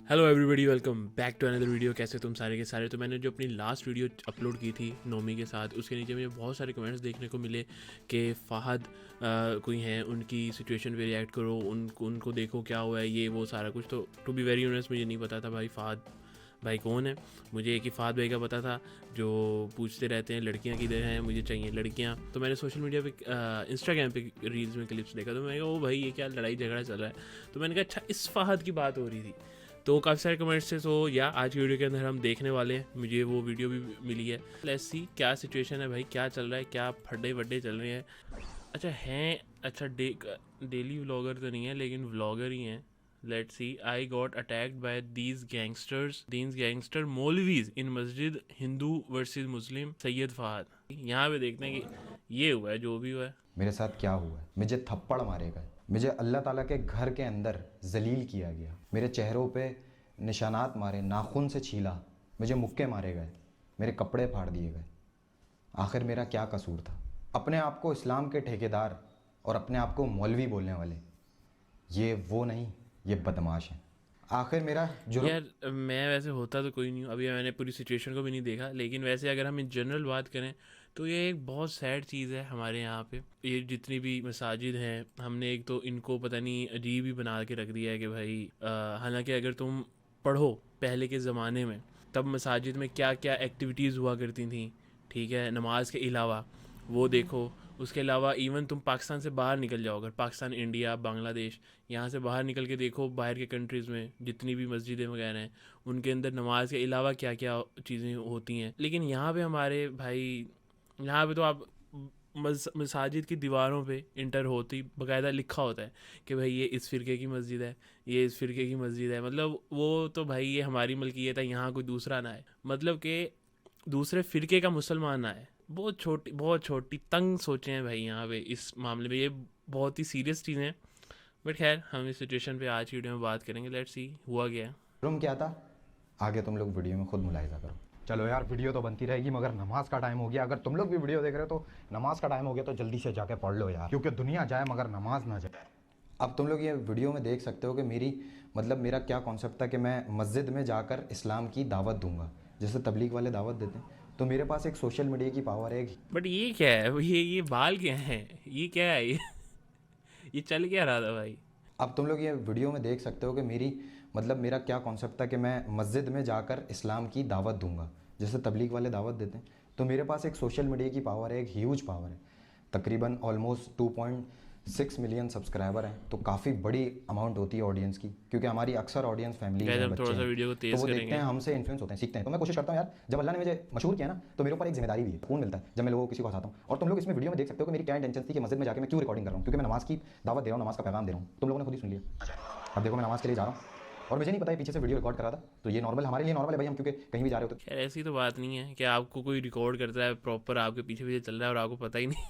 Hello everybody, welcome back to another video. कैसे तुम सारे के सारे। तो मैंने जो अपनी लास्ट वीडियो अपलोड की थी नोमी के साथ, उसके नीचे मुझे बहुत सारे कमेंट्स देखने को मिले कि फ़हद कोई हैं, उनकी सिचुएशन पे रिएक्ट करो, उनको देखो क्या हुआ है, ये वो सारा कुछ। तो टू बी वेरी ऑनेस्ट मुझे नहीं पता था भाई फ़हद भाई कौन है। मुझे एक ही फ़हद भाई का पता था जो पूछते रहते हैं लड़कियां किधर हैं, मुझे चाहिए लड़कियां। तो मैंने सोशल मीडिया पे इंस्टाग्राम पे रील्स में क्लिप्स देखा, तो मैंने कहा ओ भाई ये क्या लड़ाई झगड़ा चल रहा है। तो मैंने कहा अच्छा इस फ़हद की बात हो रही थी। तो काफ़ी सारे कमेंट्स थे। सो या आज की वीडियो के अंदर हम देखने वाले हैं, मुझे वो वीडियो भी मिली है। लेट्स सी क्या सिचुएशन है भाई, क्या चल रहा है, क्या फड्डे वड्डे चल रहे हैं। अच्छा हैं, अच्छा डेली व्लॉगर तो नहीं है लेकिन व्लॉगर ही हैं। Let's see. I got attacked by these gangster maulvis in masjid, Hindu versus Muslim, Syed Fahad. यहाँ पे देखते हैं कि ये हुआ है जो भी हुआ है। मेरे साथ क्या हुआ है। मुझे थप्पड़ मारे गए, मुझे अल्लाह ताला के घर के अंदर जलील किया गया, मेरे चेहरों पे निशानात मारे, नाखून से छीला, मुझे मुक्के मारे गए, मेरे कपड़े फाड़ दिए गए। आखिर मेरा क्या कसूर था। अपने आप को इस्लाम के ठेकेदार और अपने आप को मौलवी बोलने वाले, ये वो नहीं, ये बदमाश हैं। आखिर मेरा जुर्म। यार मैं वैसे होता तो कोई नहीं हूँ, अभी मैंने पूरी सिचुएशन को भी नहीं देखा, लेकिन वैसे अगर हम इन जनरल बात करें तो ये एक बहुत सैड चीज़ है हमारे यहाँ पे। ये जितनी भी मसाजिद हैं, हमने एक तो इनको पता नहीं अजीब ही बना के रख दिया है कि भाई हालांकि अगर तुम पढ़ो पहले के ज़माने में, तब मसाजिद में क्या क्या एक्टिविटीज़ हुआ करती थी, ठीक है, नमाज के अलावा वो देखो। उसके अलावा इवन तुम पाकिस्तान से बाहर निकल जाओ, अगर पाकिस्तान, इंडिया, बांग्लादेश, यहाँ से बाहर निकल के देखो बाहर के कंट्रीज़ में जितनी भी मस्जिदें वगैरह हैं, उनके अंदर नमाज के अलावा क्या क्या चीज़ें होती हैं। लेकिन यहाँ पे हमारे भाई, यहाँ पे तो आप मसाजिद की दीवारों पे इंटर होती बाकायदा लिखा होता है कि भाई ये इस फ़िरके की मस्जिद है, ये इस फ़िरके की मस्जिद है। मतलब वो तो भाई ये हमारी मलकियत है, यहाँ कोई दूसरा ना है, मतलब कि दूसरे फ़िरके का मुसलमान ना है। बहुत छोटी तंग सोचे हैं भाई यहाँ पे इस मामले में। ये बहुत ही सीरियस चीज़ें हैं। बट खैर हम इस सिचुएशन पे आज की वीडियो में बात करेंगे। लेट्स सी हुआ क्या है। क्या था, आगे तुम लोग वीडियो में खुद मुलाहिजा करो। चलो यार, वीडियो तो बनती रहेगी मगर नमाज का टाइम हो गया। अगर तुम लोग भी वीडियो देख रहे हो तो नमाज का टाइम हो गया, तो जल्दी से जाके पढ़ लो यार, क्योंकि दुनिया जाए मगर नमाज ना जाए। अब तुम लोग ये वीडियो में देख सकते हो कि मेरा क्या कॉन्सेप्ट था कि मैं मस्जिद में जाकर इस्लाम की दावत दूंगा, जैसे तबलीग वाले दावत देते हैं। तो मेरे पास एक सोशल मीडिया की पावर है। बट ये क्या है, ये बाल क्या है, ये क्या है ये चल क्या रहा था भाई। अब तुम लोग ये वीडियो में देख सकते हो कि मेरा क्या कॉन्सेप्ट था कि मैं मस्जिद में जाकर इस्लाम की दावत दूंगा, जैसे तबलीग वाले दावत देते हैं। तो मेरे पास एक सोशल मीडिया की पावर है, एक ह्यूज पावर है। तकरीबन ऑलमोस्ट 2.6 मिलियन सब्सक्राइबर हैं। तो काफ़ी बड़ी अमाउंट होती है ऑडियंस की, क्योंकि हमारी अक्सर ऑडियंस फैमिलीज गैस हैं, हम बच्चे थोड़ा सा हैं। वीडियो को तो तेज़ वो देखते हैं, करेंगे। हमसे इन्फ्लुएंस होते हैं, सीखते हैं। तो मैं कोशिश करता हूँ यार, जब अल्लाह ने मुझे मशहूर किया ना, तो मेरे ऊपर एक जिम्मेदारी भी है, कौन मिलता है जब मैं लोगों को किसी को हंसाता हूँ। और तुम लोग इसमें वीडियो में देख सकते हो कि मेरी क्या इंटेंशन थी कि मस्जिद में जाकर मैं क्यों रिकॉर्डिंग कर रहा हूँ, क्योंकि मैं नमाज की दावत दे रहा हूँ, नमाज का पैगाम दे रहा हूँ। तुम लोगों ने खुद ही सुन लिया। अब देखो, मैं नमाज के लिए जा रहा हूँ और मुझे नहीं पता है पीछे से वीडियो रिकॉर्ड कर रहा था। तो ये नॉर्मल, हमारे लिए नॉर्मल है भाई, हम क्योंकि कहीं भी जा रहे होते। खैर ऐसी तो बात नहीं है कि आपको कोई रिकॉर्ड करता है प्रॉपर, आपके पीछे पीछे चल रहा है और आपको पता ही नहीं।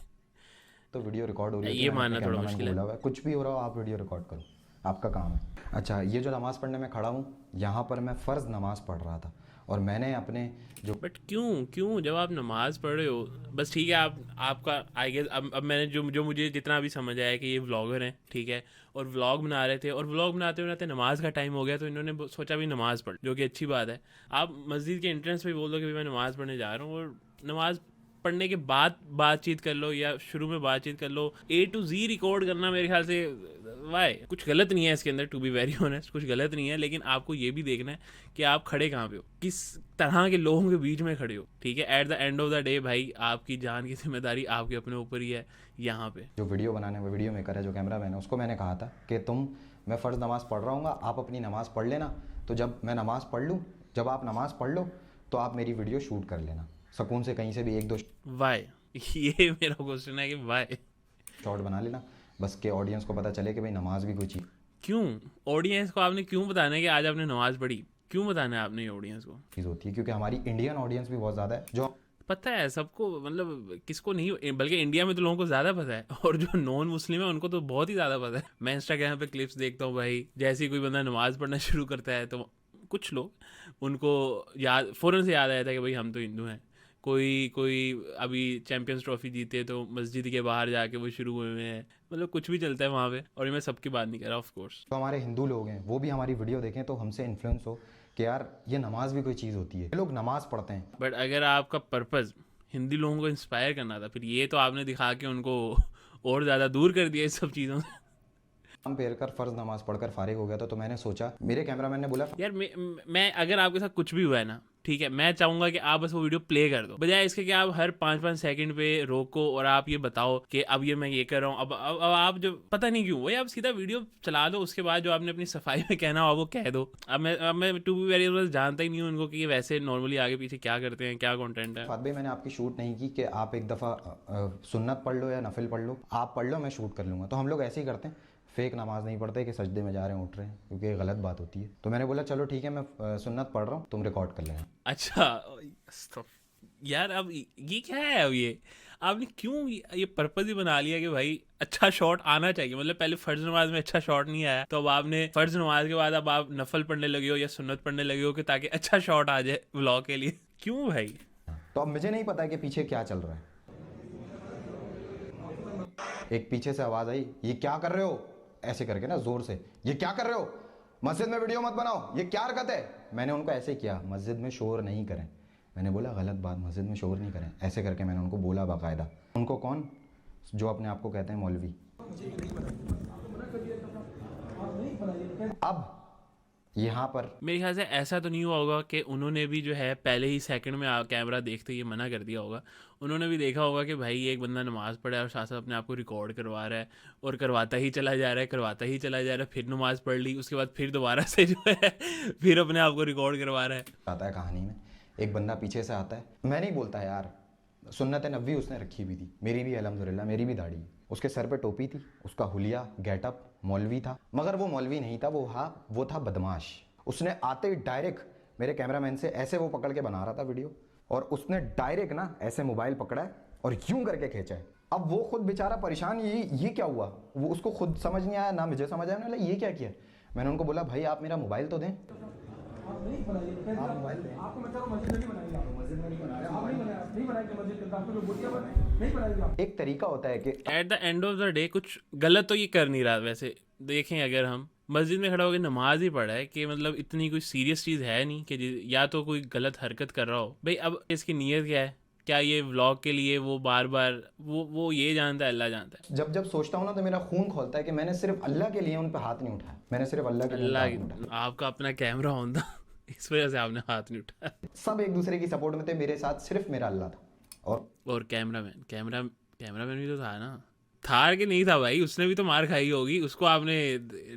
तो वीडियो रिकॉर्ड हो रही होती है, ये मैंने अपने मानना थोड़ा कैमरामैन को मुश्किल है। बोला हुआ है कुछ भी हो रहा हो आप वीडियो रिकॉर्ड करो, आपका काम है। अच्छा, ये जो नमाज़ पढ़ने में खड़ा हूँ, यहाँ पर मैं फ़र्ज़ नमाज़ पढ़ रहा था और मैंने अपने जो बट क्यों क्यों जब आप नमाज पढ़ रहे हो, बस ठीक है, आप आपका आई गेस अब मैंने जो मुझे जितना भी समझ आया कि ये व्लॉगर हैं, ठीक है, और व्लॉग बना रहे थे, और व्लॉग बनाते बनाते नमाज का टाइम हो गया, तो इन्होंने सोचा भी नमाज पढ़, जो कि अच्छी बात है। आप मस्जिद के एंट्रेंस पे बोल दो कि भाई मैं नमाज पढ़ने जा रहा हूँ, और नमाज पढ़ने के बाद बातचीत कर लो या शुरू में बातचीत कर लो। ए टू जी रिकॉर्ड करना मेरे ख्याल से वाई कुछ गलत नहीं है इसके अंदर, टू बी वेरी ऑनेस्ट कुछ गलत नहीं है, लेकिन आपको ये भी देखना है कि आप खड़े कहाँ पे हो, किस तरह के लोगों के बीच में खड़े हो, ठीक है। At the end of the day भाई आपकी जान की जिम्मेदारी आपके अपने ऊपर ही है यहाँ पे। जो वीडियो बनाने में वीडियो मेकर है, जो कैमरा मैन है, उसको मैंने कहा था कि मैं फ़र्ज़ नमाज़ पढ़ रहा हूँ, आप अपनी नमाज़ पढ़ लेना। तो जब मैं नमाज़ पढ़ लूँ, जब आप नमाज़ पढ़ लो, तो आप मेरी वीडियो शूट कर लेना सुकून से, कहीं से भी एक दो वाई ये मेरा क्वेश्चन है कि वाई, शॉट बना लेना, बस के ऑडियंस को पता चले कि भाई नमाज भी कोई चीज़ क्यों ऑडियंस को आपने क्यों बताना है कि आज आपने नमाज पढ़ी, क्यों बताना है आपने ऑडियंस को। होती है, क्योंकि हमारी इंडियन ऑडियंस भी बहुत ज़्यादा है जो पता है सबको, मतलब किसको नहीं, बल्कि इंडिया में तो लोगों को ज़्यादा पता है, और जो नॉन मुस्लिम है उनको तो बहुत ही ज़्यादा पता है। मैं इंस्टाग्राम पे क्लिप्स देखता हूँ भाई, जैसे ही कोई बंदा नमाज़ पढ़ना शुरू करता है तो कुछ लोग, उनको फ़ौरन से याद आ जाता है कि भाई हम तो हिंदू हैं, कोई कोई अभी चैंपियंस ट्रॉफी जीते तो मस्जिद के बाहर जाके वो शुरू हुए हैं, मतलब कुछ भी चलता है वहाँ पे। और मैं सबकी बात नहीं कर रहा ऑफ कोर्स। तो हमारे हिंदू लोग हैं वो भी हमारी वीडियो देखें तो हमसे इन्फ्लुएंस हो कि यार ये नमाज भी कोई चीज़ होती है, ये लोग नमाज पढ़ते हैं। बट अगर आपका पर्पज़ हिंदी लोगों को इंस्पायर करना था, फिर ये तो आपने दिखा के उनको और ज़्यादा दूर कर दिया इस सब चीज़ों से। हम पेर कर फ़र्ज नमाज पढ़कर फारिग हो गया तो मैंने सोचा, मेरे कैमरामैन ने बोला यार मैं अगर आपके साथ कुछ भी हुआ है ना, ठीक है, मैं चाहूंगा कि आप बस वो वीडियो प्ले कर दो, बजाय इसके कि आप हर 5-5 सेकंड पे रोको और आप ये बताओ कि अब ये मैं ये कर रहा हूँ। अब आप जो पता नहीं क्यों वही आप सीधा वीडियो चला दो, उसके बाद जो आपने अपनी सफाई में कहना हो वो कह दो। अब मैं टू बी वेरी ऑनेस्ट जानता ही नहीं हूँ उनको कि ये वैसे नॉर्मली आगे पीछे क्या करते हैं, क्या कंटेंट है। फात भाई मैंने आपकी शूट नहीं की कि आप एक दफ़ा सुन्नत पढ़ लो या नफिल पढ़ लो, आप पढ़ लो मैं शूट कर लूँगा। तो हम लोग ऐसे ही करते हैं, फेक नमाज नहीं पढ़ते कि सजदे में जा रहे हैं उठ रहे हैं, क्योंकि ये गलत बात होती है। तो मैंने बोला चलो ठीक है मैं सुन्नत पढ़ रहा हूँ, तुम रिकॉर्ड कर लेना। अच्छा यार, अब ये क्या है? अब ये आपने क्यों ये पर्पज ही बना लिया कि भाई अच्छा शॉट आना चाहिए? मतलब पहले फर्ज नमाज में अच्छा शॉट नहीं आया तो अब आपने फर्ज नमाज के बाद अब आप नफल पढ़ने लगे हो या सुन्नत पढ़ने लगे हो कि ताकि अच्छा शॉट आ जाए व्लॉग के लिए। क्यों भाई? तो अब मुझे नहीं पता है कि पीछे क्या चल रहा है। एक पीछे से आवाज़ आई, ये क्या कर रहे हो, ऐसे करके ना ज़ोर से, ये क्या कर रहे हो, मस्जिद में वीडियो मत बनाओ, ये क्या हरकत है। मैंने उनको ऐसे किया, मस्जिद में शोर नहीं करें। मैंने बोला गलत बात, मस्जिद में शोर नहीं करें, ऐसे करके मैंने उनको बोला बाकायदा। उनको कौन, जो अपने आप को कहते हैं मौलवी। अब यहाँ पर मेरे ख्याल से ऐसा तो नहीं हुआ होगा कि उन्होंने भी जो है पहले ही सेकंड में कैमरा देखते ही मना कर दिया होगा। उन्होंने भी देखा होगा कि भाई एक बंदा नमाज़ पढ़ा है और साथ साथ अपने आप को रिकॉर्ड करवा रहा है और करवाता ही चला जा रहा है, करवाता ही चला जा रहा है, फिर नमाज़ पढ़ ली, उसके बाद फिर दोबारा से जो है फिर अपने आप को रिकॉर्ड करवा रहा है। आता है कहानी में, एक बंदा पीछे से आता है, मैं नहीं बोलता है यार, सुन्नत नबी उसने रखी हुई थी, मेरी भी अल्हम्दुलिल्लाह, मेरी भी दाढ़ी, उसके सर पे टोपी थी, उसका हुलिया गेटअप मौलवी था, मगर वो मौलवी नहीं था, वो था बदमाश। उसने आते ही डायरेक्ट मेरे कैमरामैन से ऐसे वो पकड़ के बना रहा था वीडियो, और उसने डायरेक्ट ना ऐसे मोबाइल पकड़ा है और यूं करके खींचा है। अब वो खुद बेचारा परेशान, ये क्या हुआ, वो उसको खुद समझ नहीं आया, ना मुझे समझ आया, ना ये क्या किया। मैंने उनको बोला भाई आप मेरा मोबाइल तो दें। एक तरीका होता है कि at the end of the day कुछ गलत तो ये कर नहीं रहा। वैसे देखें अगर हम मस्जिद में खड़ा होकर नमाज ही पढ़ा है कि मतलब इतनी कोई सीरियस चीज़ है नहीं कि या तो कोई गलत हरकत कर रहा हो भाई। अब इसकी नीयत क्या है? क्या ये व्लॉग के लिए वो बार बार वो ये जानता है, अल्लाह जानता है। जब जब सोचता हूँ ना तो मेरा खून खोलता है कि मैंने सिर्फ अल्लाह के लिए उन पर हाथ नहीं उठाया, मैंने सिर्फ अल्लाह के लिए उन पे अल्लाह हाथ नहीं उठाया। आपका अपना कैमरा ऑन था इस वजह से आपने हाथ नहीं उठाया। सब एक दूसरे की सपोर्ट में थे, मेरे साथ सिर्फ मेरा अल्लाह था। और कैमरामैन भी तो था ना। थार के नहीं था भाई, उसने भी तो मार खाई होगी, उसको आपने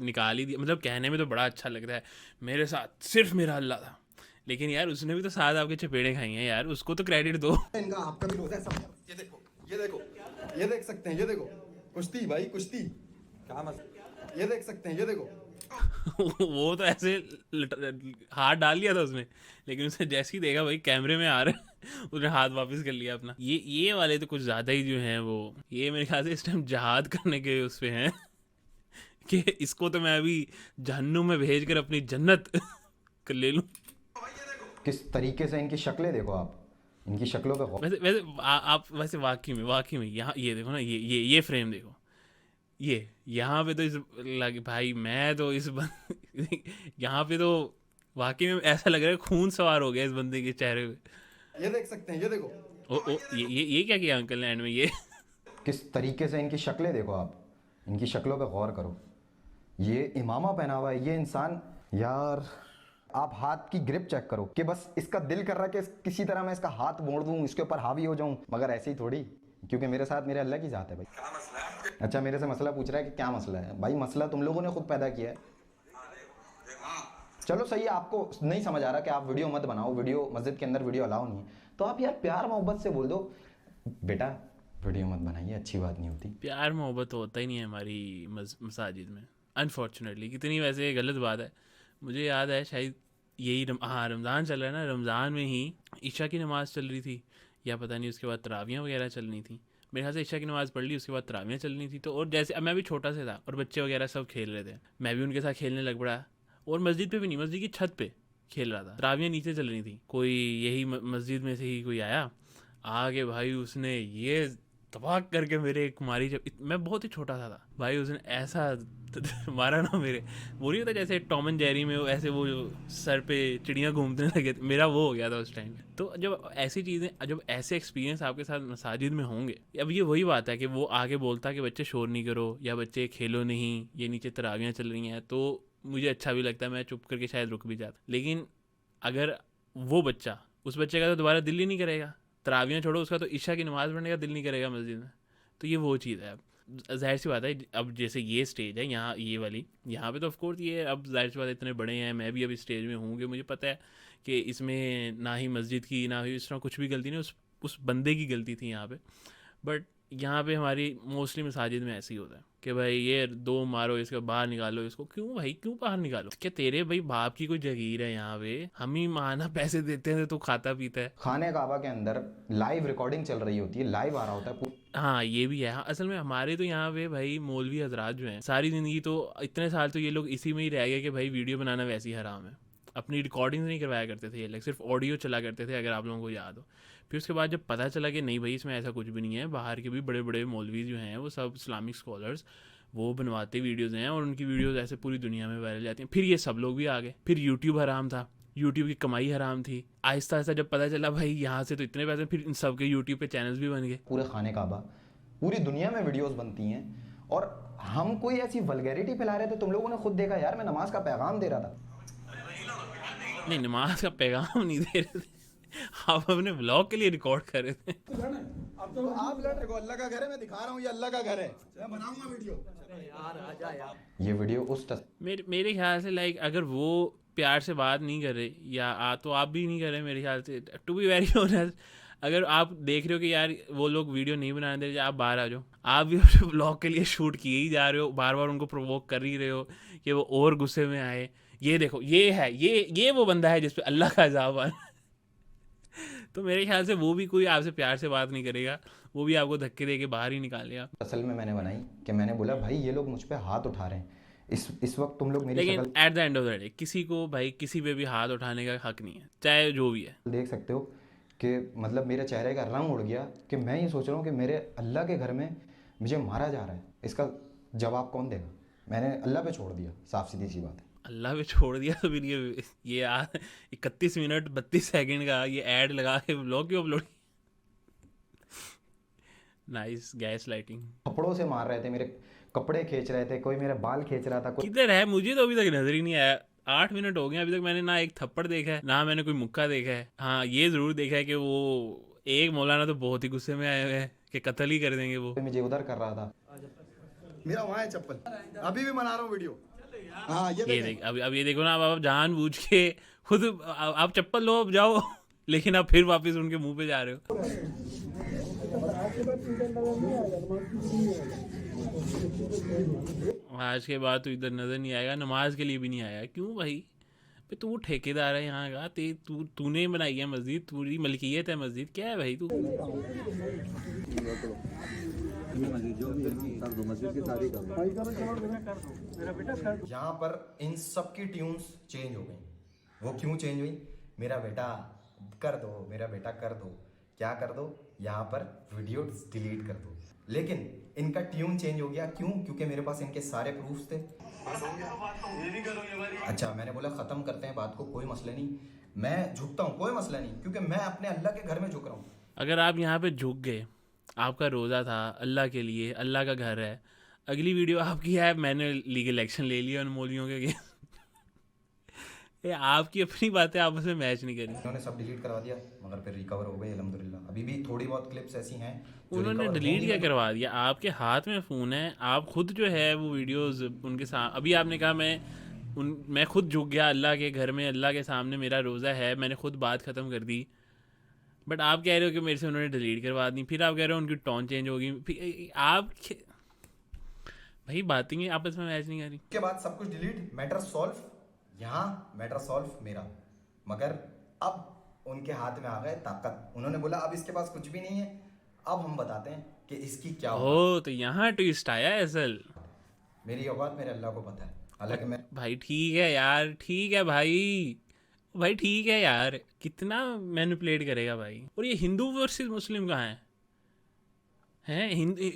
निकाल ही दिया। मतलब कहने में तो बड़ा अच्छा लगता है मेरे साथ सिर्फ मेरा अल्लाह था, लेकिन यार उसने भी तो साथ आपके चपेड़े खाई हैं यार, उसको तो क्रेडिट दो। इनका आपका भी रोजा है सब। ये देखो, ये देखो, ये देख सकते हैं, ये देखो कुश्ती भाई, कुश्ती क्या मत, ये देख सकते हैं, ये देखो। वो तो ऐसे हाथ डाल लिया था उसने, लेकिन उसने जैसे ही देखा भाई कैमरे में आ रहा है उसने हाथ वापस कर लिया अपना। ये वाले तो कुछ ज़्यादा ही जो हैं वो, ये मेरे ख्याल से इस टाइम जहाद करने के उस पे हैं कि इसको तो मैं अभी जहन्नुम में भेज कर अपनी जन्नत कर ले लूँ। किस तरीके से इनकी शक्लें देखो आप, इनकी शक्लों पे गौर। वैसे आप वैसे वाकई में यहाँ ये देखो ना, ये फ्रेम देखो, ये यहाँ पे तो इस लग भाई मैं तो इस यहाँ पे तो वाकई में ऐसा लग रहा है खून सवार हो गया इस बंदे के चेहरे पे। ये देख सकते हैं, ये देखो। ओ ये क्या किया अंकल ने एंड में ये? किस तरीके से इनकी शक्लें देखो आप, इनकी शक्लों पे गौर करो। ये इमामा पहना हुआ है ये इंसान, यार आप हाथ की ग्रिप चेक करो कि बस इसका दिल कर रहा है कि किसी तरह मैं इसका हाथ मोड़ दूं, इसके ऊपर हावी हो जाऊं, मगर ऐसे ही थोड़ी, क्योंकि मेरे साथ मेरे अल्लाह की जात है भाई। क्या मसला है? अच्छा मेरे से मसला पूछ रहा है कि क्या मसला है? भाई मसला तुम लोगों ने खुद पैदा किया है। चलो सही है, आपको नहीं समझ आ रहा कि आप वीडियो मत बनाओ, वीडियो मस्जिद के अंदर वीडियो अलाउ नहीं है, तो आप यार प्यार मोहब्बत से बोल दो बेटा वीडियो मत बनाइए, अच्छी बात नहीं होती। प्यार मोहब्बत तो होता ही नहीं है हमारी मसाजिद में अनफॉर्चुनेटली। कितनी वैसे गलत बात है। मुझे याद है शायद यही हाँ रमज़ान चल रहा है ना, रमज़ान में ही ईशा की नमाज़ चल रही थी या पता नहीं उसके बाद तरावियाँ वगैरह चलनी थी। मेरे ख्याल से ईशा की नमाज़ पढ़ ली, उसके बाद तरावियाँ चलनी थी। तो और जैसे अब मैं भी छोटा सा था और बच्चे वगैरह सब खेल रहे थे, मैं भी उनके साथ खेलने लग पड़ा। और मस्जिद पे भी नहीं, मस्जिद की छत पे खेल रहा था। तरावियाँ नीचे चल रही थी। कोई यही मस्जिद में से ही कोई आया आगे भाई उसने ये तबाक करके मेरे एक मारी, जब मैं बहुत ही छोटा था भाई, उसने ऐसा मारा ना मेरे, वो नहीं होता जैसे टॉम एंड जेरी में वो ऐसे वो जो सर पे चिड़ियाँ घूमने लगे थे, मेरा वो हो गया था उस टाइम। तो जब ऐसी चीज़ें, जब ऐसे एक्सपीरियंस आपके साथ मसाजिद में होंगे, अब ये वही बात है कि वो आगे बोलता है कि बच्चे शोर नहीं करो या बच्चे खेलो नहीं, ये नीचे तरावियाँ चल रही हैं, तो मुझे अच्छा भी लगता है, मैं चुप करके शायद रुक भी जाता। लेकिन अगर वो बच्चा, उस बच्चे का तो दोबारा दिल ही नहीं करेगा, तरावियाँ छोड़ो, उसका तो ईशा की नमाज़ पढ़ने का दिल नहीं करेगा मस्जिद में। तो ये वो चीज़ है। अब जाहिर सी बात है, अब जैसे ये स्टेज है यहाँ, ये वाली यहाँ पे तो ऑफकोर्स ये, अब जाहिर सी बात है इतने बड़े हैं, मैं भी अब इस स्टेज में हूँ कि मुझे पता है कि इसमें ना ही मस्जिद की ना ही इस तरह कुछ भी गलती नहीं, उस बंदे की गलती थी यहाँ पे। बट यहाँ पे हमारी मोस्टली मसाजिद में ऐसे ही होता है कि भाई ये दो मारो, इसको बाहर निकालो, इसको क्यों भाई, क्यों बाहर निकालो? क्या तेरे भाई बाप की कोई जगीर है यहाँ पे? हम ही माना पैसे देते हैं तो खाता पीता है। खाने काबा के अंदर लाइव रिकॉर्डिंग चल रही होती है, लाइव आ रहा होता है। हाँ ये भी है। हाँ, असल में हमारे तो यहाँ पे भाई मौलवी हजरात जो हैं, सारी ज़िंदगी तो इतने साल तो ये लोग इसी में ही रह गए कि भाई वीडियो बनाना वैसे ही हराम है। अपनी रिकॉर्डिंग नहीं करवाया करते थे ये लोग, सिर्फ ऑडियो चला करते थे, अगर आप लोगों को याद हो। फिर उसके बाद जब पता चला कि नहीं भाई इसमें ऐसा कुछ भी नहीं है, बाहर के भी बड़े बड़े मौलवी जो हैं वो सब इस्लामिक स्कॉलर्स वो बनवाते वीडियोज़ हैं और उनकी वीडियोज़ ऐसे पूरी दुनिया में वायरल जाती हैं। फिर ये सब लोग भी आ गए, फिर यूट्यूब हराम था, यूट्यूब की कमाई हराम थी। आहिस्ता आहिस्ता जब पता चला भाई यहाँ से तो इतने पैसे, फिर इन सब के यूट्यूब पे चैनल्स भी बन गए। पूरे खाने काबा पूरी दुनिया में वीडियोस बनती हैं और हम कोई ऐसी वल्गैरिटी फैला रहे थे। तुम लोगों ने खुद देखा यार, मैं नमाज का पैगाम दे रहा था। नहीं, नमाज का पैगाम नहीं दे रहे थे, आप अपने ब्लॉग के लिए रिकॉर्ड कर रहे थे। अब तो आप लड़ रहे हो, अल्लाह का घर है, मैं दिखा रहा हूँ ये अल्लाह का घर है, मैं बनाऊंगा वीडियो। ये वीडियो उस मेरे ख्याल से लाइक अगर वो प्यार से बात नहीं कर रहे या तो आप भी नहीं कर रहे, मेरे ख्याल से टू बी वेरी ऑनेस्ट, अगर आप देख रहे हो कि यार वो लोग वीडियो नहीं बनाने दे रहे, आप बाहर आ जाओ। आप भी अपने ब्लॉग के लिए शूट किए ही जा रहे हो, बार बार उनको प्रोवोक कर ही रहे हो कि वो और गुस्से में आए। ये देखो, ये है, ये वो बंदा है जिसपे अल्लाह का अज़ाब आ। तो मेरे ख्याल से वो भी कोई आपसे प्यार से बात नहीं करेगा, वो भी आपको धक्के दे के बाहर ही निकालेगा। असल में मैंने बनाई कि मैंने बोला भाई ये लोग मुझ पे हाथ उठा रहे हैं, इस वक्त तुम लोग मेरी लेकिन शक्ल at the end of the day किसी को भाई किसी पे भी हाथ उठाने का हक नहीं है, चाहे जो भी है। देख सकते हो कि मतलब मेरे चेहरे का रंग उड़ गया कि मैं ये सोच रहा हूँ कि मेरे अल्लाह के घर में मुझे मारा जा रहा है। इसका जवाब कौन देगा? मैंने अल्लाह पे छोड़ दिया, साफ सीधी सी बात है। अल्लाह पे छोड़ दिया तो फिर ये 31 मिनट 32 सेकंड का ये ऐड लगा के ब्लॉग क्यों अपलोड? Nice gas lighting. कपड़ों से मार रहे थे, मेरे कपड़े खींच रहे थे, कोई मेरे बाल खींच रहा था, कोई किधर है? मुझे तो अभी तक नजर ही नहीं आया। 8 मिनट हो गए, अभी तक मैंने ना एक थप्पड़ देखा है ना मैंने कोई मुक्का देखा है। हाँ ये ज़रूर देखा है कि वो एक मौलाना तो बहुत ही गुस्से में आए हुए हैं कि कत्ल ही कर देंगे वो। मुझे उधर कर रहा था। मेरा वहाँ है चप्पल, अभी भी बना रहा हूँ वीडियो। हाँ ये ये देख, अब ये देखो ना, अब जानबूझ के खुद आप चप्पल लो, अब जाओ, लेकिन आप फिर वापस उनके मुंह पे जा रहे हो। आज के बाद तो इधर नजर नहीं आएगा, नमाज के लिए भी नहीं आया। क्यों भाई? तू ठेकेदार है यहाँ का, तूने बनाई है मस्जिद, पूरी मलकियत है मस्जिद, क्या है भाई तू? यहाँ पर इन सब की ट्यून्स चेंज हो गई। वो क्यों चेंज हुई? मेरा बेटा कर दो, मेरा बेटा कर दो, क्या कर दो? यहाँ पर वीडियो डिलीट कर दो। लेकिन इनका ट्यून चेंज हो गया, क्यों? क्योंकि मेरे पास इनके सारे प्रूफ्स थे। अच्छा, मैंने बोला ख़त्म करते हैं बात को, कोई मसला नहीं, मैं झुकता हूँ, कोई मसला नहीं, क्योंकि मैं अपने अल्लाह के घर में झुक रहा हूँ। अगर आप यहाँ पे झुक गए, आपका रोज़ा था अल्लाह के लिए, अल्लाह का घर है, अगली वीडियो आपकी है मैंने लीगल एक्शन ले लिया उन मौलवियों के अगेंस्ट। ये आपकी अपनी बातें आपस में मैच नहीं करी। उन्होंने सब डिलीट करवा दिया, मगर फिर रिकवर हो गए अल्हम्दुलिल्लाह। अभी भी थोड़ी बहुत क्लिप्स ऐसी हैं जो उन्होंने recover डिलीट होंगी। क्या करवा दिया? आपके हाथ में फ़ोन है, आप खुद जो है वो वीडियोस उनके साथ, अभी आपने कहा मैं खुद झुक गया अल्लाह के घर में, अल्लाह के सामने मेरा रोज़ा है, मैंने खुद बात ख़त्म कर दी। बट आप कह रहे हो कि मेरे से उन्होंने डिलीट करवा दी, फिर आप कह रहे हो उनकी टोन चेंज होगी। फिर आप भाई बातें आपस में मैच नहीं कर रही। उसके बाद सब कुछ डिलीट, मैटर सॉल्व। यहाँ मैटर सॉल्व मेरा, मगर अब उनके हाथ में आ गए ताकत। उन्होंने बोला अब इसके पास कुछ भी नहीं है, अब हम बताते हैं कि इसकी क्या हो। तो यहाँ ट्विस्ट आया है असल। मेरी औकात मेरे अल्लाह को पता है, हालांकि मैं भाई ठीक है यार, ठीक है भाई, भाई ठीक है यार, कितना मैनिपुलेट करेगा भाई। और ये हिंदू वर्सेस मुस्लिम कहाँ हैं? हिंदू,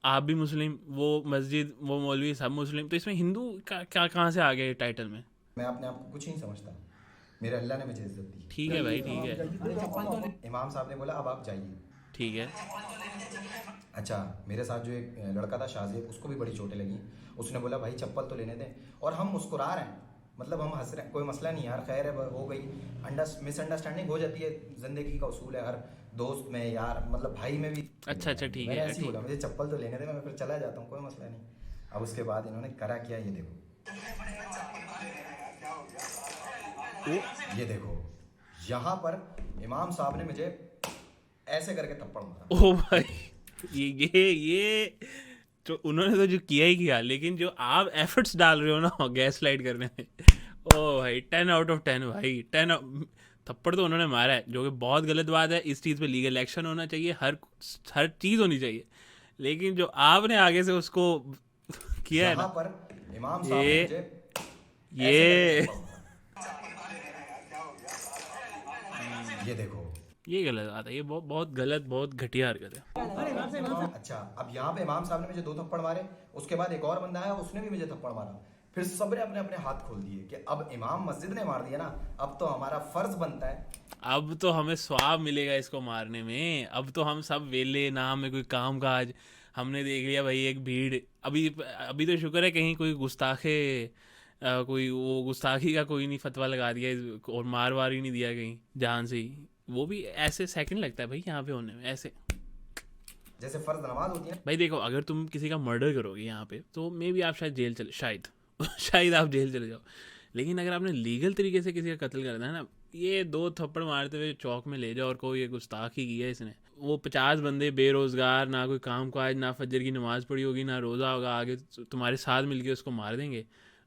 आप भी मुस्लिम, वो मस्जिद, वो मौलवी, सब मुस्लिम, तो इसमें हिंदू का क्या कहाँ से आ गया ये टाइटल में? मैं अपने आप को कुछ नहीं समझता, मेरे अल्लाह ने मुझे इज्जत दी। ठीक है भाई, ठीक है, इमाम साहब ने बोला अब आप जाइए। ठीक है। अच्छा, मेरे साथ जो एक लड़का था शाजिब, उसको भी बड़ी चोटें लगी। उसने बोला भाई चप्पल तो लेने दें, और हम मुस्कुरा रहे हैं, मतलब हम हंस रहे हैं, कोई मसला नहीं यार, खैर है, हो गई। मिसअंडरस्टैंडिंग हो जाती है, ज़िंदगी का उसूल है, हर दोस्त में यार, मतलब भाई में भी। अच्छा ठीक मैंने है, ऐसे ही बोला मुझे चप्पल तो लेने दे, मैं फिर चला जाता हूँ, कोई मसला नहीं। अब उसके बाद इन्होंने करा क्या, ये देखो, ये देखो, यहाँ पर इमाम साहब ने मुझे ऐसे करके थप्पड़ मारा। ओ भाई, ये तो उन्होंने तो जो किया ही किया, लेकिन जो आप एफर्ट्स डाल रहे हो ना गैस लाइट करने में, ओ भाई 10 आउट ऑफ 10 भाई, 10। थप्पड़ तो उन्होंने मारा है, जो कि बहुत गलत बात है। इस चीज़ पे लीगल एक्शन होना चाहिए, हर चीज़ होनी चाहिए, लेकिन जो आपने आगे से उसको किया है ना, पर इमाम साहब ने मुझे ये ये देखो, ये गलत बात है, ये बहुत गलत, बहुत घटिया हरकत है। अच्छा, अब यहाँ पे इमाम साहब ने मुझे 2 थप्पड़ मारे, उसके बाद एक और बंदा आया, उसने भी मुझे थप्पड़ मारा, फिर सबने अपने अपने हाथ खोल दिए कि अब इमाम मस्जिद ने मार दिया ना, अब तो हमारा फर्ज बनता है, अब तो हमें स्वाब मिलेगा इसको मारने में। अब तो हम सब वेले, ना हमें कोई काम काज, हमने देख लिया भाई एक भीड़। अभी अभी तो शुक्र है कहीं कोई कोई वो गुस्ताखी का कोई नहीं फतवा लगा दिया और मार वार ही नहीं दिया कहीं जान से ही। वो भी ऐसे सेकंड लगता है भाई यहाँ पे होने में, ऐसे जैसे फर्ज नमाज होती है। भाई देखो, अगर तुम किसी का मर्डर करोगे यहाँ पे, तो मे भी आप शायद जेल चले, शायद शायद आप जेल चले जाओ। लेकिन अगर आपने लीगल तरीके से किसी का कत्ल करना है ना, ये 2 थप्पड़ मारते हुए चौक में ले जाओ और कोई ये गुस्ताखी की है इसने, वो 50 बंदे बेरोजगार, ना कोई काम काज, ना फजर की नमाज पढ़ी होगी, ना रोज़ा होगा, आगे तुम्हारे साथ मिलके उसको मार देंगे,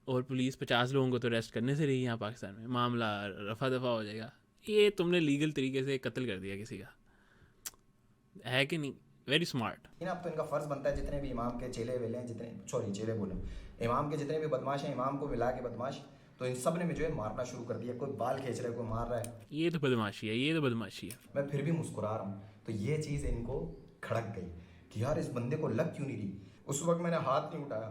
और पुलिस 50 लोगों को तो अरेस्ट करने से रही यहाँ पाकिस्तान में, मामला रफा दफा हो जाएगा। ये तुमने लीगल तरीके से कत्ल कर दिया किसी का, है कि नहीं? Very smart. अब तो इनका फर्ज बनता है, जितने भी इमाम के चेले वेले हैं, जितने, सॉरी चेले बोले, इमाम के जितने भी बदमाश हैं, इमाम को मिला के बदमाश, तो इन सब ने मुझे मारना शुरू कर दिया। कोई बाल खींच रहा है, कोई मार रहा है, ये तो बदमाशी है, ये तो बदमाशी है। मैं फिर भी मुस्कुरा रहा हूँ। तो ये चीज़ इनको खड़क गई कि यार इस बंदे को लग क्यों नहीं रही। उस वक्त मैंने हाथ नहीं उठाया,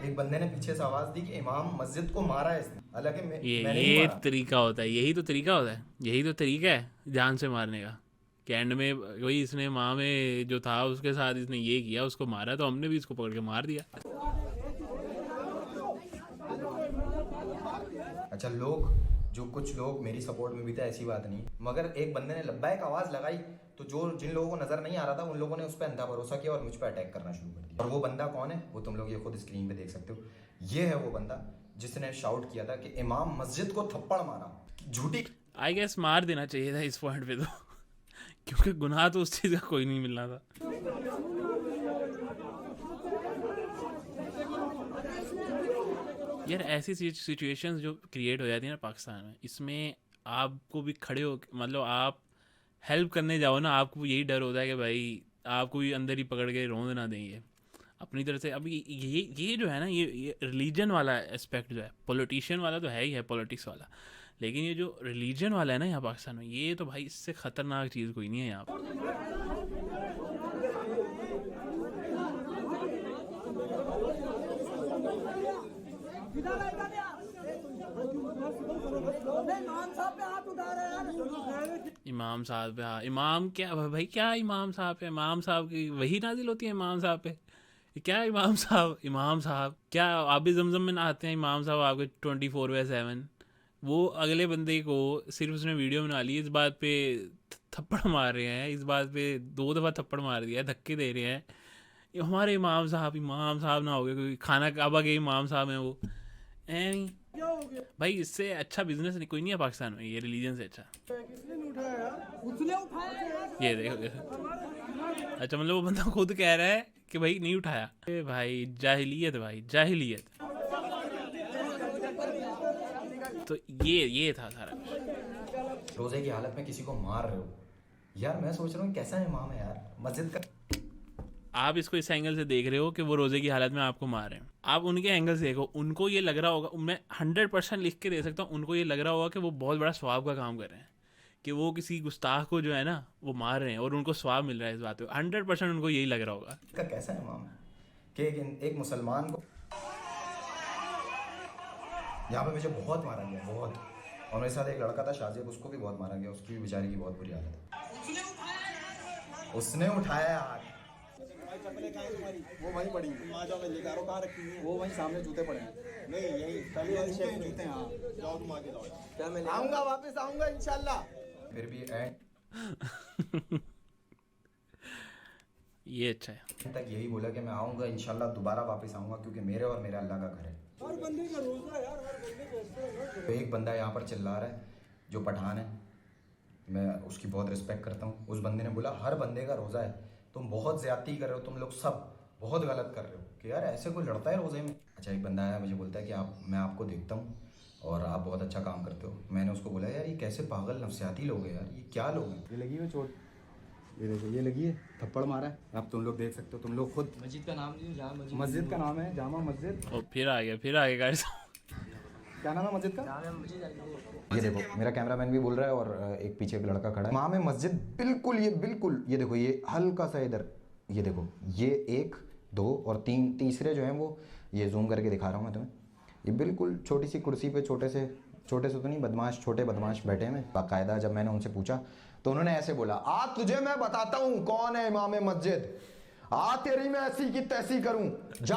एक बंदे ने पीछे से आवाज दी कि इमाम मस्जिद को मारा है इसने, हालांकि मैंने नहीं ये मारा। तरीका होता है, यही तो तरीका होता है, यही तो तरीका है जान से मारने का। कि एंड में वही इसने माँ में जो था उसके साथ इसने ये किया, उसको मारा, तो हमने भी इसको पकड़ के मार दिया। अच्छा, कुछ लोग मेरी सपोर्ट में भी थे, ऐसी बात नहीं, मगर एक बंदे ने लब्बैक आवाज लगाई, तो जिन लोगों को नजर नहीं आ रहा था, उन लोगों ने उस पर अंधा भरोसा किया और मुझ पर अटैक करना शुरू कर दिया। और वो बंदा कौन है, वो तुम लोग ये खुद स्क्रीन पे देख सकते हो। ये है वो बंदा जिसने शाउट किया था कि इमाम मस्जिद को थप्पड़ मारा, झूठी। आई गेस मार देना चाहिए था इस पॉइंट पे तो क्योंकि गुनाह तो उस चीज़ का कोई नहीं मिलना था। यार ऐसी सिचुएशंस जो क्रिएट हो जाती है ना पाकिस्तान में, इसमें आपको भी खड़े हो, मतलब आप हेल्प करने जाओ ना, आपको यही डर होता है कि भाई आपको भी अंदर ही पकड़ के रोंद ना देंगे अपनी तरफ से। अभी ये जो है ना, ये रिलीजन वाला एस्पेक्ट जो है, पॉलिटिशियन वाला तो है ही है, पॉलिटिक्स वाला, लेकिन ये जो रिलीजन वाला है ना यहाँ पाकिस्तान में, ये तो भाई इससे ख़तरनाक चीज़ कोई नहीं है यहाँ पर। इमाम साहब पे, हाँ, इमाम क्या भाई, क्या इमाम साहब पे, इमाम साहब की वही नाजिल होती है इमाम साहब पे, क्या इमाम साहब क्या आप भी जमजम में नहाते हैं? इमाम साहब आपके 24/7, वो अगले बंदे को सिर्फ उसने वीडियो बना ली, इस बात पे थप्पड़ मार रहे हैं, इस बात पे 2 दफ़ा थप्पड़ मार दिया, धक्के दे रहे हैं। हमारे इमाम साहब ना हो गए, कोई खाना काबा के इमाम साहब हैं वो, भाई इससे अच्छा बिजनेस नहीं कोई नहीं है पाकिस्तान में, ये रिलीजन से अच्छा। ये देखो, अच्छा मतलब वो बंदा खुद कह रहा है कि भाई नहीं उठाया। भाई जाहिलियत, भाई जाहिलियत। तो ये था सारा। रोजे की हालत में किसी को मार रहे हो यार, मैं सोच रहा हूँ कैसा इमाम है यार मस्जिद का। आप इसको इस एंगल से देख रहे हो कि वो रोज़े की हालत में आपको मार रहे हैं, आप उनके एंगल से देखो, उनको ये लग रहा होगा, मैं 100% लिख के दे सकता हूँ, उनको ये लग रहा होगा कि वो बहुत बड़ा स्वाब का काम कर रहे हैं, कि वो किसी गुस्ताख को जो है ना वो मार रहे हैं और उनको स्वाब मिल रहा है इस बात पे। 100% उनको यही लग रहा होगा। का कैसा इमाम है कि एक मुसलमान को यहाँ पे मुझे बहुत मारा गया, बहुत। और मेरे साथ एक लड़का था शाजिब, उसको भी बहुत मारा गया, उसकी भी बेचारे की बहुत बुरी हालत है। उसने उठाया हाथ। चप्पलें कहाँ हैं तुम्हारी? वो वहीं पड़ी हैं। आ जाओ, मैं लेकर आ रहा हूँ। कहाँ रखी हैं? वो वहीं सामने जूते पड़े हैं। नहीं, यही पहली वाली शेप में जूते हैं। हाँ, जाओ तुम आगे जाओ। क्या मैं आऊँगा, वापस आऊँगा इंशाल्लाह। फिर भी एंड ये अच्छा है। तक यही बोला कि मैं आऊँगा इंशाल्लाह, दोबारा वापस आऊँगा, क्योंकि मेरे और मेरे अल्लाह का घर है। हर बंदे का रोज़ा है यार, हर बंदे को। तो एक बंदा यहाँ पर चिल्ला रहा है जो पठान है, मैं उसकी बहुत रिस्पेक्ट करता हूँ। उस बंदे ने बोला हर बंदे का रोज़ा है, तुम बहुत ज़्यादती कर रहे हो, तुम लोग सब बहुत गलत कर रहे हो कि यार ऐसे कोई लड़ता है रोज़े में। अच्छा, एक बंदा आया मुझे बोलता है कि मैं आपको देखता हूँ और आप बहुत अच्छा काम करते हो। मैंने उसको बोला यार ये कैसे पागल नफसियाती लोग हैं यार, ये क्या लोग हैं। ये लगी है चोट, ये देखो, ये लगी है, थप्पड़ मारा है। अब तुम लोग देख सकते हो, तुम लोग खुद। मस्जिद का नाम नहीं, जहाँ मस्जिद का नाम है जामा मस्जिद। और फिर आ गया गाइस। क्या नाम है मस्जिद का? नाम है मस्जिद। ये देखो, मेरा कैमरामैन भी बोल रहा है और एक पीछे एक लड़का खड़ा है। इमाम मस्जिद बिल्कुल, ये देखो, ये हल्का सा इधर, ये देखो, ये 1 2 और 3 तीसरे जो हैं वो, ये जूम करके दिखा रहा हूँ मैं तुम्हें। ये बिल्कुल छोटी सी कुर्सी पे छोटे से तो नहीं, छोटे बदमाश बैठे हैं। बाकायदा जब मैंने उनसे पूछा तो उन्होंने ऐसे बोला, आ तुझे मैं बताता हूँ कौन है इमाम मस्जिद, आ तेरी मैं ऐसी की तैसी करूँ, जा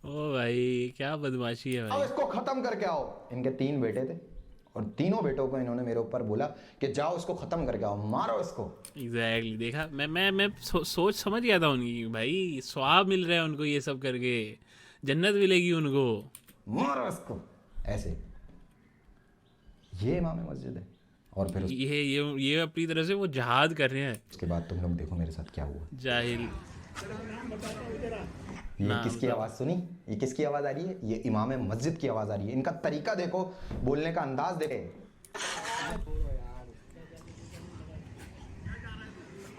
ओ भाई क्या बदमाशी है अब भाई। इसको खत्म करके आओ। इनके 3 बेटे थे और तीनों बेटों को इन्होंने मेरे ऊपर बोला कि जाओ इसको खत्म करके आओ, मारो इसको। एग्जैक्टली देखा, मैं सोच समझ गया था उनकी, भाई स्वाब मिल रहा है उनको ये सब करके, जन्नत मिलेगी उनको, मारो इसको ऐसे। ये इमाम मस्जिद है। और फिर ये अपनी तरह से वो जहाद कर रहे हैं। उसके बाद तुम लोग देखो मेरे साथ क्या हुआ। जाहिल। ये किसकी आवाज़ सुनी? ये किसकी आवाज़ आ रही है? ये इमाम मस्जिद की आवाज़ आ रही है। इनका तरीका देखो, बोलने का अंदाज देखे।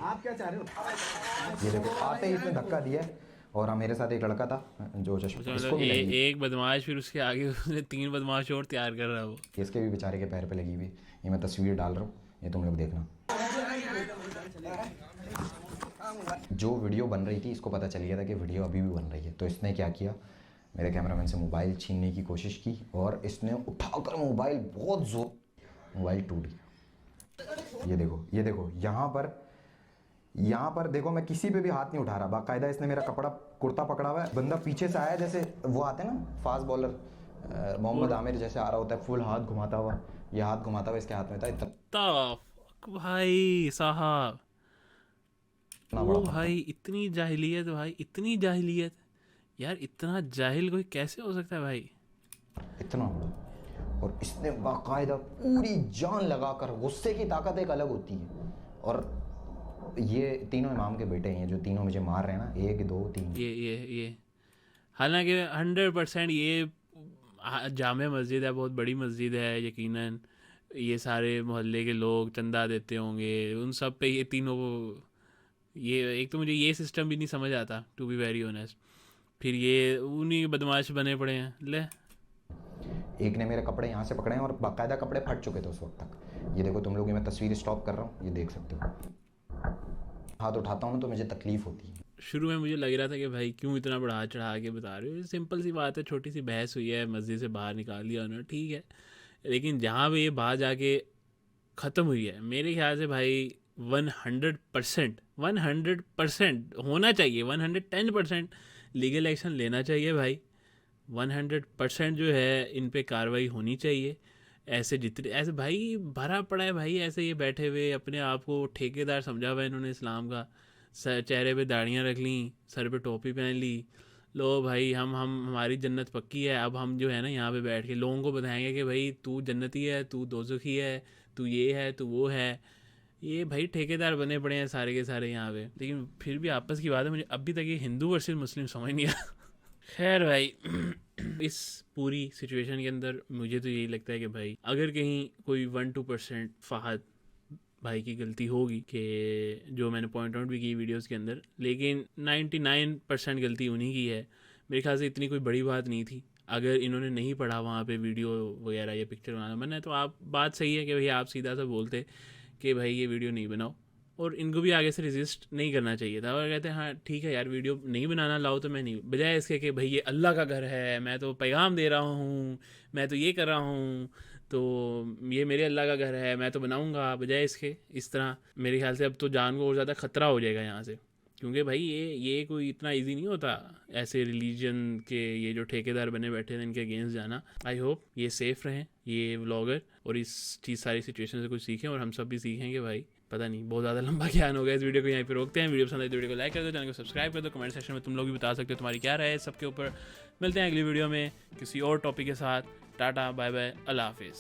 आप क्या चाह रहे हो? ये देखो, आते ही इसने धक्का दिया है। और हाँ, मेरे साथ एक लड़का था जो चश्मा, इसको भी लगी। एक बदमाश, फिर उसके आगे उसने 3 बदमाश और तैयार कर रहा है वो। इसके भी बेचारे के पैर पे लगी हुई। ये मैं तस्वीर डाल रहा हूँ, ये तुम लोग देखना। जो वीडियो बन रही थी इसको पता चल गया था कि वीडियो अभी भी बन रही है, तो इसने क्या किया, मेरे कैमरामैन से मोबाइल छीनने की कोशिश की और इसने उठाकर मोबाइल बहुत जोर, मोबाइल टूट गया। ये देखो यहाँ पर देखो, मैं किसी पे भी हाथ नहीं उठा रहा, बाकायदा इसने मेरा कुर्ता पकड़ा हुआ है। बंदा पीछे से आया, जैसे वो आते हैं ना फास्ट बॉलर मोहम्मद आमिर जैसे आ रहा होता है, फुल हाथ घुमाता हुआ, ये हाथ घुमाता हुआ इसके हाथ में था। इतना भाई साहब, ओ बड़ा भाई इतनी जाहिलियत, भाई इतनी जाहिलियत यार, इतना जाहिल कोई कैसे हो सकता है भाई, इतना बड़ा। और इसने बाकायदा पूरी जान लगाकर, गुस्से की ताकत एक अलग होती है। और ये तीनों इमाम के बेटे हैं जो तीनों मुझे मार रहे हैं ना, 1 2 3। ये हालांकि 100% ये जामे मस्जिद है, बहुत बड़ी मस्जिद है, यकीनन ये सारे मोहल्ले के लोग चंदा देते होंगे, उन सब पे ये तीनों को, ये एक तो मुझे ये सिस्टम भी नहीं समझ आता टू बी वेरी ऑनेस्ट। फिर ये उन्हीं बदमाश बने पड़े हैं। ले, एक ने मेरे कपड़े यहाँ से पकड़े हैं और बाकायदा कपड़े फट चुके थे उस वक्त तक। ये देखो तुम लोग, ये मैं तस्वीर स्टॉप कर रहा हूँ, ये देख सकते हो। हाथ उठाता हूँ तो मुझे तकलीफ होती है। शुरू में मुझे लग रहा था कि भाई क्यों इतना बढ़ा चढ़ा के बता रहे हो, सिंपल सी बात है, छोटी सी बहस हुई है, मस्जिद से बाहर निकाल दिया उन्होंने, ठीक है। लेकिन जहाँ पे ये बात जाके ख़त्म हुई है, मेरे ख्याल से भाई 100% होना चाहिए, 110% लीगल एक्शन लेना चाहिए भाई, 100% जो है इन पे कार्रवाई होनी चाहिए। ऐसे जितने ऐसे भाई भरा पड़ा है भाई, ऐसे ये बैठे हुए अपने आप को ठेकेदार समझा हुआ है इन्होंने इस्लाम का, चेहरे पे दाढ़ियाँ रख ली, सर पे टोपी पहन ली, लो भाई हम हमारी जन्नत पक्की है, अब हम जो है ना यहाँ पे बैठ के लोगों को बताएंगे कि भाई तू जन्नती है, तू दोज़खी है, तू ये है, तू वो है। ये भाई ठेकेदार बने पड़े हैं सारे के सारे यहाँ पे। लेकिन फिर भी आपस की बात है, मुझे अभी तक ये हिंदू वर्सेस मुस्लिम समझ नहीं आया। खैर भाई, इस पूरी सिचुएशन के अंदर मुझे तो यही लगता है कि भाई अगर कहीं कोई 1-2% फ़हाद भाई की गलती होगी कि जो मैंने पॉइंट आउट भी की वीडियोस के अंदर, लेकिन 99% गलती उन्हीं की है। मेरे ख्याल से इतनी कोई बड़ी बात नहीं थी। अगर इन्होंने नहीं पढ़ा वहाँ पे वीडियो वगैरह या पिक्चर बनाना मन है तो आप बात सही है कि भाई आप सीधा सा बोलते कि भाई ये वीडियो नहीं बनाओ, और इनको भी आगे से रेजिस्ट नहीं करना चाहिए था। और कहते हैं हाँ ठीक है यार वीडियो नहीं बनाना, लाओ तो मैं नहीं, बजाय इसके कि भाई ये अल्लाह का घर है, मैं तो पैगाम दे रहा हूँ, मैं तो ये कर रहा हूँ, तो ये मेरे अल्लाह का घर है, मैं तो बनाऊँगा, बजाय इसके इस तरह। मेरे ख्याल से अब तो जान को और ज़्यादा ख़तरा हो जाएगा यहाँ से, क्योंकि भाई ये कोई इतना इजी नहीं होता ऐसे रिलीजन के ये जो ठेकेदार बने बैठे हैं इनके अगेंस्ट जाना। आई होप ये सेफ़ रहें ये व्लॉगर, और इस चीज़ सारी सिचुएशन से कुछ सीखें, और हम सब भी सीखेंगे। भाई पता नहीं बहुत ज़्यादा लंबा ज्ञान हो गया, इस वीडियो को यहीं पे रोकते हैं। वीडियो पसंद आई तो वीडियो को लाइक कर दो, चैनल को सब्सक्राइब कर दो, कमेंट सेक्शन में तुम लोग भी बता सकते हो तुम्हारी क्या राय है सबके ऊपर। मिलते हैं अगली वीडियो में किसी और टॉपिक के साथ। टाटा बाय बाय, अल्लाह हाफिज़।